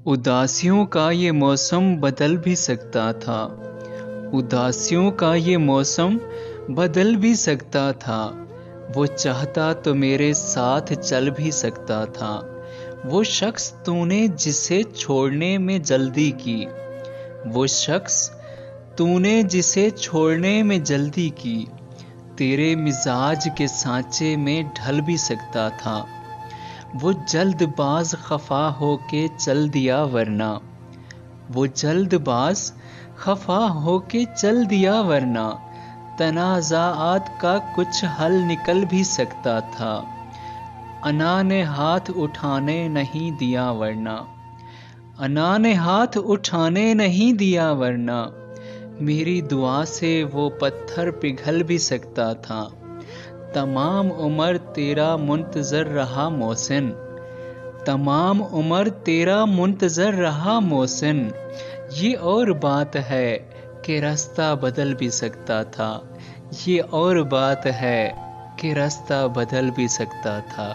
اداسیوں کا یہ موسم بدل بھی سکتا تھا، اداسیوں کا یہ موسم بدل بھی سکتا تھا، وہ چاہتا تو میرے ساتھ چل بھی سکتا تھا، وہ شخص تو نے جسے چھوڑنے میں جلدی کی، وہ شخص تو نے جسے چھوڑنے میں جلدی کی، تیرے مزاج کے سانچے میں ڈھل بھی سکتا تھا، وہ جلد باز خفا ہو کے چل دیا ورنہ، وہ جلد باز خفا ہو کے چل دیا ورنہ، تنازعات کا کچھ حل نکل بھی سکتا تھا، انا نے ہاتھ اٹھانے نہیں دیا ورنہ، انا نے ہاتھ اٹھانے نہیں دیا ورنہ، میری دعا سے وہ پتھر پگھل بھی سکتا تھا، تمام عمر تیرا منتظر رہا محسن، تمام عمر تیرا منتظر رہا محسن، یہ اور بات ہے کہ راستہ بدل بھی سکتا تھا، یہ اور بات ہے کہ راستہ بدل بھی سکتا تھا۔